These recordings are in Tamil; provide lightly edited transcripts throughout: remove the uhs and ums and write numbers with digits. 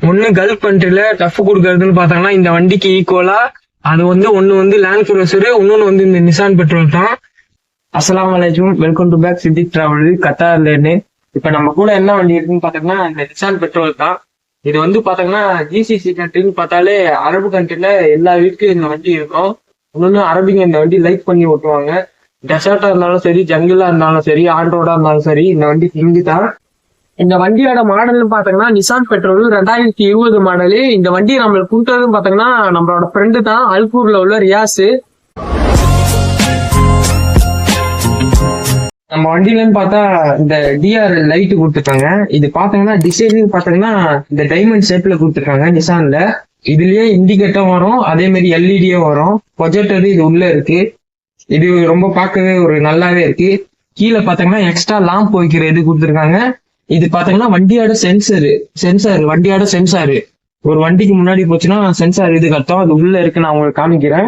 ஒண்ணு கல்ஃப் கண்ட்ரில டஃப் கொடுக்கறதுன்னு பாத்தாங்கன்னா இந்த வண்டிக்கு ஈக்குவலா அது வந்து ஒண்ணு வந்து லேண்ட் குரூசர், இன்னொன்னு வந்து இந்த நிசான் பெட்ரோல் தான். அஸ்ஸலாமு அலைக்கும், welcome to back Siddique travel கத்தார்லேன்னு. இப்ப நம்ம கூட என்ன வண்டி இருக்குன்னு பாத்தீங்கன்னா இந்த நிசான் பெட்ரோல் தான். இது வந்து பாத்தீங்கன்னா ஜிசிசி கண்ட்ரின்னு பார்த்தாலே அரபு கண்ட்ரில எல்லா வீட்டுக்கும் இந்த வண்டி இருக்கும். இன்னொன்னு அரபிங்க இந்த வண்டி லைக் பண்ணி ஓட்டுவாங்க. டெசர்ட்டா இருந்தாலும் சரி, ஜங்கிளா இருந்தாலும் சரி, ஆன் ரோடா இருந்தாலும் சரி, இந்த வண்டி இங்கு தான். இந்த வண்டியோட மாடல்னு பாத்தீங்கன்னா நிசான் பெட்ரோல் 2020 மாடலு. இந்த வண்டி நம்மளுக்கு கொடுத்ததுன்னு பாத்தீங்கன்னா நம்மளோட ஃப்ரெண்டு தான், அல்கூர்ல உள்ள ரியாஸ். நம்ம வண்டியிலன்னு பார்த்தா இந்த டிஆர் லைட் கொடுத்துருக்காங்க. இது பாத்தீங்கன்னா டிசைன் பாத்தீங்கன்னா இந்த டைமண்ட் ஷேப்ல கொடுத்துருக்காங்க நிசான்ல. இதுலயே இண்டிகேட்டரும் வரும், அதே மாதிரி எல்இடியும் வரும். ப்ரொஜெக்டர் இது உள்ள இருக்கு. இது ரொம்ப பார்க்கவே ஒரு நல்லாவே இருக்கு. கீழே பாத்தீங்கன்னா எக்ஸ்ட்ரா லாம்ப் வைக்கிற இது கொடுத்துருக்காங்க. இது பாத்தீங்கன்னா வண்டியோட வண்டியோட சென்சாரு. ஒரு வண்டிக்கு முன்னாடி போச்சுன்னா சென்சார் இது கட்டும், அது உள்ள இருக்கு, நான் உங்களுக்கு காமிக்கிறேன்.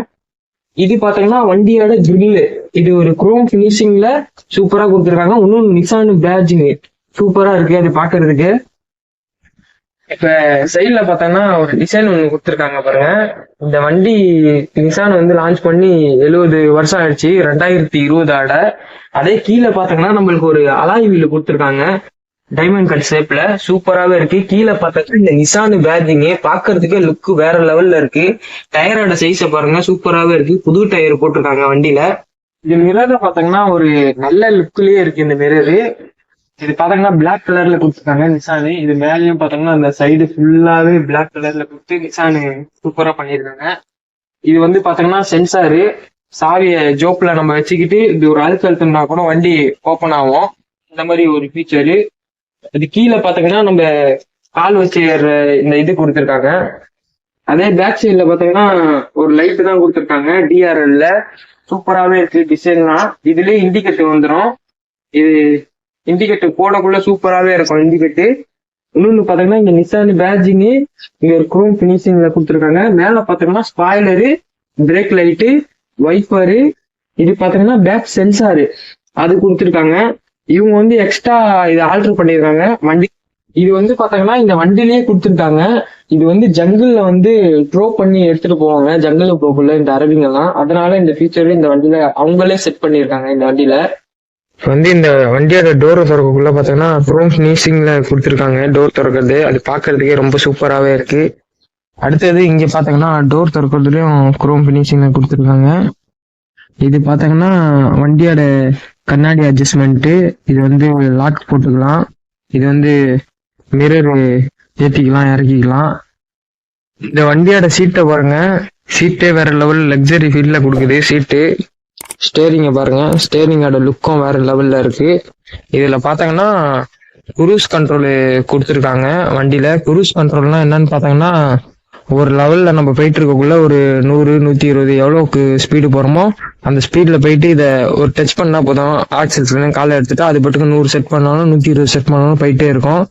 இது பாத்தீங்கன்னா வண்டியோட கிரில். இது ஒரு குரோம் பினிஷிங்ல சூப்பரா கொடுத்துருக்காங்க. இன்னும் நிசான் பேட்ஜிங் சூப்பரா இருக்கு அது பாக்குறதுக்கு. இப்ப சைட்ல பாத்தீங்கன்னா ஒரு டிசைன் ஒண்ணு கொடுத்துருக்காங்க பாருங்க. இந்த வண்டி நிசான் வந்து லான்ச் பண்ணி 70 வருஷம் ஆயிடுச்சு, 2020. அதே கீழே பாத்தீங்கன்னா நம்மளுக்கு ஒரு அலாய் வீல் கொடுத்துருக்காங்க டைமண்ட் கட் ஷேப்ல, சூப்பராவே இருக்கு. கீழே பார்த்தா இந்த நிசான் பேட்ஜிங் பாக்குறதுக்கே லுக் வேற லெவல்ல இருக்கு. டயரோட சைஸை பாருங்க, சூப்பராவே இருக்கு. புது டயர் போட்டிருக்காங்க வண்டியில. இது மிரர் பாத்தீங்கன்னா ஒரு நல்ல லுக்லயே இருக்கு இந்த மிரரு. இது பாத்தீங்கன்னா பிளாக் கலர்ல கொடுத்துருக்காங்க நிசானு. இது மேலேயும் பாத்தீங்கன்னா அந்த சைடு ஃபுல்லாவே பிளாக் கலர்ல கொடுத்து நிசானு சூப்பரா பண்ணிருக்காங்க. இது வந்து பாத்தீங்கன்னா சென்சாரு. சாவிய ஜோப்ல நம்ம வச்சுக்கிட்டு இது ஒரு அழுத்தம்னா கூட வண்டி ஓப்பன் ஆகும், இந்த மாதிரி ஒரு ஃபீச்சரு. அது கீழே பாத்தீங்கன்னா நம்ம கால் வச்சு இந்த இது கொடுத்துருக்காங்க. அதே பேக் சைட்ல பாத்தீங்கன்னா ஒரு லைட் தான் கொடுத்துருக்காங்க டிஆர்எல்ல. சூப்பராகவே இருக்கு டிசைன்லாம். இதுலயே இண்டிகேட்டர் வந்துடும். இது இண்டிகேட்டர் போடக்குள்ள சூப்பராகவே இருக்கும் இண்டிகேட்டர். இன்னொன்னு பாத்தீங்கன்னா இந்த நிசான் பேட்ஜிங் இங்க ஒரு குரோம் பினிஷிங்ல கொடுத்துருக்காங்க. மேல பாத்தீங்கன்னா ஸ்பாய்லரு, பிரேக் லைட்டு, வைப்பரு. இது பாத்தீங்கன்னா பேக் சென்சாரு அது கொடுத்துருக்காங்க. இவங்க வந்து எக்ஸ்ட்ரா இது ஆல்டர் பண்ணிருக்காங்க வண்டி. இது வந்து பாத்தீங்கன்னா இந்த வண்டிலேயே கொடுத்துருக்காங்க. இது வந்து ஜங்கிள்ல வந்து ட்ரோ பண்ணி எடுத்துட்டு போவாங்க, ஜங்கிள் போக்குள்ள இந்த அரபிங்கெல்லாம். அதனால இந்த ஃபீச்சர் இந்த வண்டியில அவங்களே செட் பண்ணிருக்காங்க இந்த வண்டியில. வந்து இந்த வண்டியோட டோர் திறக்கக்குள்ள பாத்தீங்கன்னா குரோம் ஃபினிஷிங்ல கொடுத்துருக்காங்க டோர் திறக்கிறது. அது பாக்குறதுக்கே ரொம்ப சூப்பராகவே இருக்கு. அடுத்தது இங்க பாத்தீங்கன்னா டோர் திறக்கிறதுலயும் குரோம் ஃபினிஷிங்ல கொடுத்துருக்காங்க. இது பாத்தீங்கன்னா வண்டியோட கண்ணாடி அட்ஜஸ்ட்மெண்ட். இது வந்து லாக் போட்டுக்கலாம். இது வந்து மிரர் ஏற்றிக்கலாம், இறக்கிக்கலாம். இந்த வண்டியோட சீட்டை பாருங்க, சீட்டே வேற லெவல் லக்ஸரி ஃபீல்ல கொடுக்குது சீட்டு. ஸ்டேரிங்க பாருங்க, ஸ்டேரிங்கோட லுக்கும் வேற லெவல்ல இருக்கு. இதுல பாத்தீங்கன்னா குரூஸ் கண்ட்ரோல் கொடுத்துருக்காங்க வண்டியில. குரூஸ் கண்ட்ரோல்னா என்னன்னு பாத்தீங்கன்னா ஒரு லெவல்ல நம்ம போயிட்டு இருக்கக்குள்ள ஒரு 100, 120 எவ்வளவுக்கு ஸ்பீடு போறோமோ அந்த ஸ்பீட்ல போயிட்டு இதை ஒரு டச் பண்ணா போதும். ஆக்சில்ஸ்ல காலை எடுத்துட்டு அது பட்டுக்கு 100 செட் பண்ணாலும் 120 செட் பண்ணாலும் போயிட்டே இருக்கும்.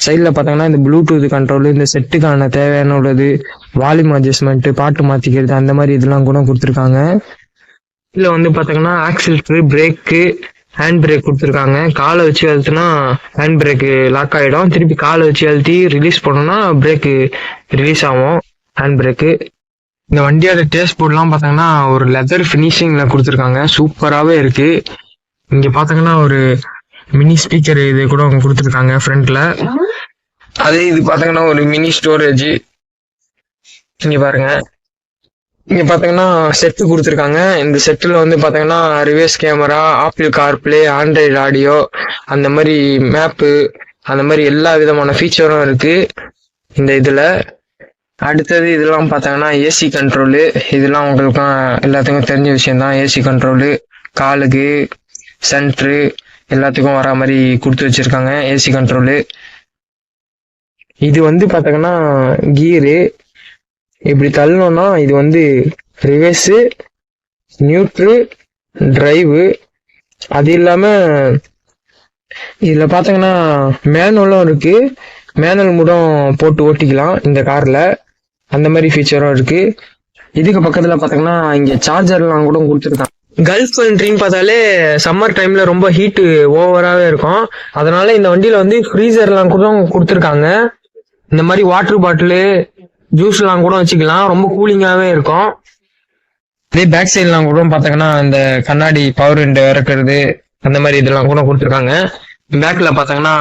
சைட்ல பாத்தீங்கன்னா இந்த ப்ளூடூத் கண்ட்ரோல், இந்த செட்டுக்கான தேவையான உள்ளது, வால்யூம் அட்ஜஸ்ட்மெண்ட், பாட்டு மாத்திக்கிறது, அந்த மாதிரி இதெல்லாம் கூட கொடுத்துருக்காங்க. இதுல வந்து பாத்தீங்கன்னா ஆக்சில்ஸ், பிரேக்கு, ஹேண்ட் பிரேக் கொடுத்துருக்காங்க. காலை வச்சு அழுத்தினா ஹேண்ட் பிரேக் லாக் ஆகிடும், திருப்பி காலை வச்சு அழுத்தி ரிலீஸ் பண்ணோம்னா பிரேக்கு ரிலீஸ் ஆகும் ஹேண்ட் பிரேக்கு. இந்த வண்டியோட டேஸ்ட் போர்ட்லாம் பார்த்தீங்கன்னா ஒரு லெதர் ஃபினிஷிங்ல கொடுத்துருக்காங்க, சூப்பராகவே இருக்கு. இங்க பார்த்தீங்கன்னா ஒரு மினி ஸ்பீக்கர் இது கூட அவங்க கொடுத்துருக்காங்க ஃப்ரண்ட்ல. அதே இது பார்த்தீங்கன்னா ஒரு மினி ஸ்டோரேஜ். இங்க பாருங்க, இங்க பாத்தீங்கன்னா செட்டு கொடுத்துருக்காங்க. இந்த செட்டுல வந்து பாத்தீங்கன்னா reverse camera, apple CarPlay, Android audio, அந்த மாதிரி மேப்பு, அந்த மாதிரி எல்லா விதமான ஃபீச்சரும் இருக்கு இந்த இதுல. அடுத்தது இதெல்லாம் பாத்தீங்கன்னா ஏசி கண்ட்ரோலு. இதெல்லாம் உங்களுக்கு எல்லாத்துக்கும் தெரிஞ்ச விஷயம் தான். ஏசி கண்ட்ரோலு, காலுக்கு, சென்ட்ரு எல்லாத்துக்கும் வர மாதிரி கொடுத்து வச்சிருக்காங்க ஏசி கண்ட்ரோலு. இது வந்து பாத்தீங்கன்னா கீரு. இப்படி தள்ளணும்னா இது வந்து ரிவர்ஸு, நியூட்ரு, டிரைவு. அது இல்லாம இதுல பாத்தீங்கன்னா மேனுவலும் இருக்கு, மேனுவல் மூடம் போட்டு ஓட்டிக்கலாம் இந்த கார்ல, அந்த மாதிரி ஃபீச்சரும் இருக்கு. இதுக்கு பக்கத்துல பாத்தீங்கன்னா இங்க சார்ஜர்லாம் கூட கொடுத்துருக்காங்க. கல்ஃப் கண்ட்ரின்னு பார்த்தாலே சம்மர் டைம்ல ரொம்ப ஹீட்டு ஓவராகவே இருக்கும். அதனால இந்த வண்டியில வந்து ஃப்ரீசர்லாம் கூட கொடுத்துருக்காங்க. இந்த மாதிரி வாட்டர் பாட்டிலு ஜூஸ் எல்லாம் கூட வச்சுக்கலாம், ரொம்ப கூலிங்காவே இருக்கும். இதே பேக் சைட்லாம் கூட பாத்தீங்கன்னா இந்த கண்ணாடி பவர் விண்டோ இறக்குறது அந்த மாதிரி இதெல்லாம் கூட கொடுத்துருக்காங்க. பேக்ல பாத்தீங்கன்னா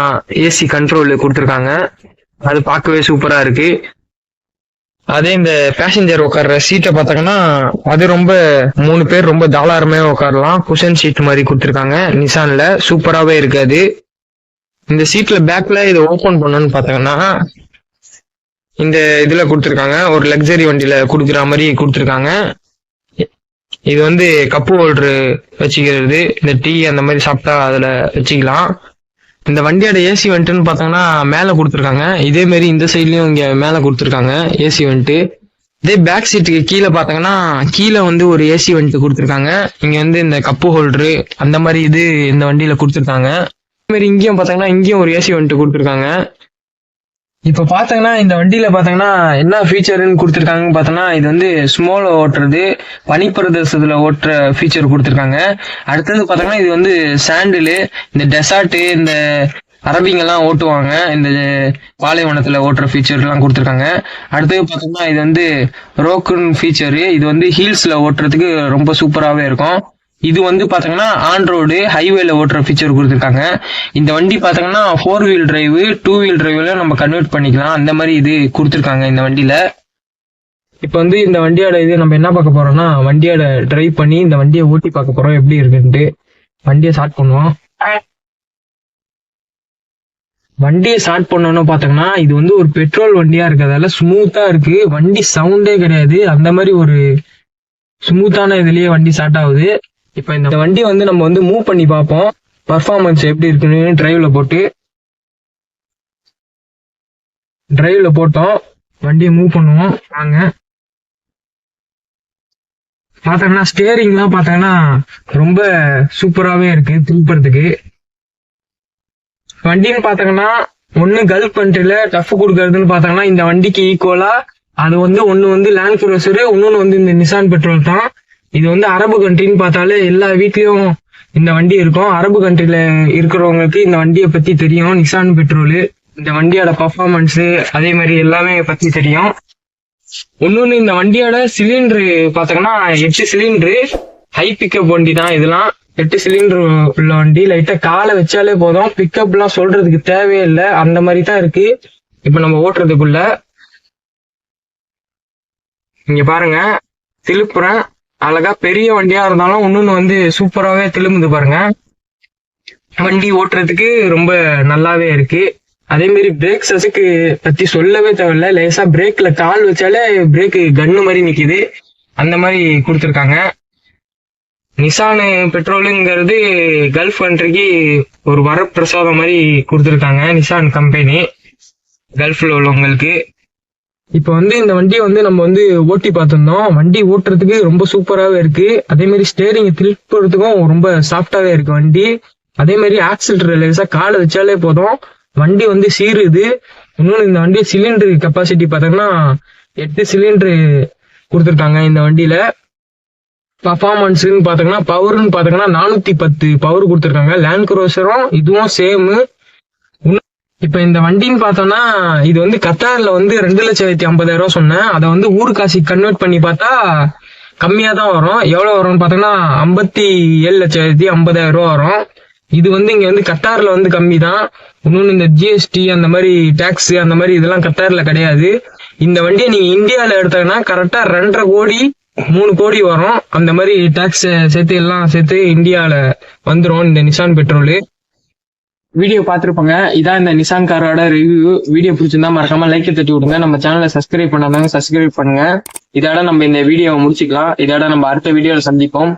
ஏசி கண்ட்ரோல் கொடுத்துருக்காங்க, அது பார்க்கவே சூப்பரா இருக்கு. அதே இந்த பேசஞ்சர் உட்கார்ற சீட்டை பாத்தீங்கன்னா அது ரொம்ப 3 பேர் ரொம்ப தாராளமே உட்காரலாம். குஷன் சீட் மாதிரி கொடுத்துருக்காங்க நிசான்ல, சூப்பராகவே இருக்காது. இந்த சீட்ல பேக்ல இதை ஓபன் பண்ணணும்னு பாத்தீங்கன்னா இந்த இதுல கொடுத்துருக்காங்க, ஒரு லக்ஸரி வண்டியில கொடுக்குற மாதிரி கொடுத்துருக்காங்க. இது வந்து கப்பு ஹோல்டரு வச்சுக்கிறது, இந்த டீ அந்த மாதிரி சாப்பிட்டா அதுல வச்சுக்கலாம். இந்த வண்டியோட ஏசி வெண்ட்டுன்னு பாத்தீங்கன்னா மேல கொடுத்துருக்காங்க, இதே மாதிரி இந்த சைட்லயும் இங்க மேல கொடுத்துருக்காங்க ஏசி வெண்ட்டு. இதே பேக் சீட்டுக்கு கீழே பாத்தீங்கன்னா கீழே வந்து ஒரு ஏசி வெண்ட் கொடுத்துருக்காங்க. இங்க வந்து இந்த கப்பு ஹோல்டரு அந்த மாதிரி இது இந்த வண்டியில கொடுத்துருக்காங்க. அதே மாதிரி இங்கேயும் பாத்தீங்கன்னா இங்கேயும் ஒரு ஏசி வெண்ட் கொடுத்துருக்காங்க. இப்ப பாத்தீங்கன்னா இந்த வண்டியில பாத்தீங்கன்னா என்ன ஃபீச்சர்னு கொடுத்துருக்காங்கன்னு பாத்தீங்கன்னா இது வந்து ஸ்மோல ஓட்டுறது, பனிப்பிரதேசத்துல ஓட்டுற ஃபீச்சர் கொடுத்துருக்காங்க. அடுத்தது பாத்தீங்கன்னா இது வந்து சாண்டிலு, இந்த டெசார்ட்டு, இந்த அரபிங்க எல்லாம் ஓட்டுவாங்க, இந்த பாலைவனத்துல ஓட்டுற ஃபீச்சர் எல்லாம் கொடுத்துருக்காங்க. அடுத்தது பாத்தீங்கன்னா இது வந்து ரோக்குன் ஃபீச்சரு, இது வந்து ஹீல்ஸ்ல ஓட்டுறதுக்கு ரொம்ப சூப்பராகவே இருக்கும். இது வந்து பாத்தீங்கன்னா ஆன் ரோடு ஹைவேல ஓட்டுற ஃபீச்சர் கொடுத்துருக்காங்க. இந்த வண்டி பாத்தீங்கன்னா 4 வீல் டிரைவ் 2 வீல் டிரைவ்ல நம்ம கன்வெர்ட் பண்ணிக்கலாம், அந்த மாதிரி இது கொடுத்துருக்காங்க இந்த வண்டியில. இப்ப வந்து இந்த வண்டியோட இது நம்ம என்ன பார்க்க போறோம்னா வண்டியோட டிரைவ் பண்ணி இந்த வண்டியை ஓட்டி பார்க்க போறோம் எப்படி இருக்குன்ட்டு. வண்டியை ஸ்டார்ட் பண்ணுவோம். வண்டியை ஸ்டார்ட் பண்ணோன்னு பாத்தீங்கன்னா இது வந்து ஒரு பெட்ரோல் வண்டியா இருக்கிறதால ஸ்மூத்தா இருக்கு, வண்டி சவுண்டே கிடையாது, அந்த மாதிரி ஒரு ஸ்மூத்தான இதுலயே வண்டி ஸ்டார்ட் ஆகுது. இப்ப இந்த வண்டி வந்து நம்ம வந்து மூவ் பண்ணி பார்ப்போம், பர்ஃபார்மன்ஸ் எப்படி இருக்குன்னு. டிரைவ்ல போட்டோம், வண்டியை மூவ் பண்ணுவோம் வாங்க. பாத்தீங்கன்னா ஸ்டியரிங்லாம் பாத்தீங்கன்னா ரொம்ப சூப்பராகவே இருக்கு திருப்பறதுக்கு. வண்டின்னு பாத்தீங்கன்னா ஒன்னு கல்ஃப் கண்ட்ரில டஃப் கொடுக்கறதுன்னு பாத்தீங்கன்னா இந்த வண்டிக்கு ஈக்குவலா அது வந்து ஒன்னு வந்து லேண்ட் குரூசரு, இன்னொன்னு வந்து இந்த நிசான் பெட்ரோல் தான். இது வந்து அரபு கண்ட்ரின்னு பார்த்தாலே எல்லா வீட்லயும் இந்த வண்டி இருக்கும். அரபு கண்ட்ரில இருக்கிறவங்களுக்கு இந்த வண்டியை பத்தி தெரியும், நிசான் பெட்ரோலு, இந்த வண்டியோட பர்ஃபார்மன்ஸ் அதே மாதிரி எல்லாமே பத்தி தெரியும். இன்னொன்னு இந்த வண்டியோட சிலிண்டரு பாத்தீங்கன்னா 8 சிலிண்டரு, ஹை பிக்கப் வண்டி தான் இதெல்லாம். 8 சிலிண்டர் உள்ள வண்டி, லைட்டா காலை வச்சாலே போதும், பிக்கப் எல்லாம் சொல்றதுக்கு தேவையே இல்லை, அந்த மாதிரி தான் இருக்கு. இப்ப நம்ம ஓட்டுறதுக்குள்ள இங்க பாருங்க திருப்புறேன், அழகா பெரிய வண்டியா இருந்தாலும் இன்னொன்னு வந்து சூப்பராகவே திரும்புது பாருங்க. வண்டி ஓட்டுறதுக்கு ரொம்ப நல்லாவே இருக்கு. அதே மாதிரி பிரேக் சசுக்கு பத்தி சொல்லவே தேவையில்ல, லேசா பிரேக்ல கால் வச்சாலே பிரேக்கு கன்னு மாதிரி நிக்குது, அந்த மாதிரி கொடுத்துருக்காங்க. நிசான் பெட்ரோலுங்கிறது கல்ஃப் கண்ட்ரிக்கு ஒரு வரப்பிரசாதம் மாதிரி கொடுத்துருக்காங்க நிசான் கம்பெனி கல்ஃப்ல உள்ளவங்களுக்கு. இப்ப வந்து இந்த வண்டியை வந்து நம்ம வந்து ஓட்டி பார்த்திருந்தோம், வண்டி ஓட்டுறதுக்கு ரொம்ப சூப்பராகவே இருக்கு. அதே மாதிரி ஸ்டேரிங் திருப்புறதுக்கும் ரொம்ப சாஃப்டாவே இருக்கு வண்டி. அதே மாதிரி ஆக்சிலேட்டர் லேசா காலை வச்சாலே போதும், வண்டி வந்து சீருது. இன்னொன்னு இந்த வண்டி சிலிண்டர் கெப்பாசிட்டி பாத்தீங்கன்னா 8 சிலிண்டரு கொடுத்துருக்காங்க இந்த வண்டியில. பர்ஃபார்மன்ஸ்ன்னு பாத்தீங்கன்னா பவர்னு பாத்தீங்கன்னா 410 பவர் கொடுத்துருக்காங்க. லேண்ட் குரூசரும் இதுவும் சேம். இப்ப இந்த வண்டின்னு பார்த்தோம்னா இது வந்து கத்தார்ல வந்து 2,50,000 சொன்னேன், அதை வந்து ஊரு காசி கன்வெர்ட் பண்ணி பார்த்தா கம்மியா தான் வரும். எவ்வளவு வரும்னு பார்த்தோம்னா 57,50,000 வரும். இது வந்து இங்க வந்து கத்தார்ல வந்து கம்மி தான். இன்னொன்னு இந்த ஜிஎஸ்டி அந்த மாதிரி டாக்ஸ் அந்த மாதிரி இதெல்லாம் கத்தார்ல கிடையாது. இந்த வண்டியை நீங்க இந்தியாவில எடுத்தீங்கன்னா கரெக்டா 2.5 கோடி 3 கோடி வரும். அந்த மாதிரி டாக்ஸ் சேர்த்து எல்லாம் சேர்த்து இந்தியாவில வந்துடும் இந்த நிசான் பெட்ரோலு. வீடியோ பார்த்துருப்பாங்க, இதான் இந்த நிசான் காரோட ரிவ்யூ. வீடியோ பிடிச்சிருந்தா மறக்காம லைக் தட்டி விடுங்க. நம்ம சேனலை சப்ஸ்கிரைப் பண்ணாதாங்க சப்ஸ்கிரைப் பண்ணுங்க. இதோட நம்ம இந்த வீடியோவை முடிச்சுக்கலாம். இதோட நம்ம அடுத்த வீடியோவில் சந்திப்போம்.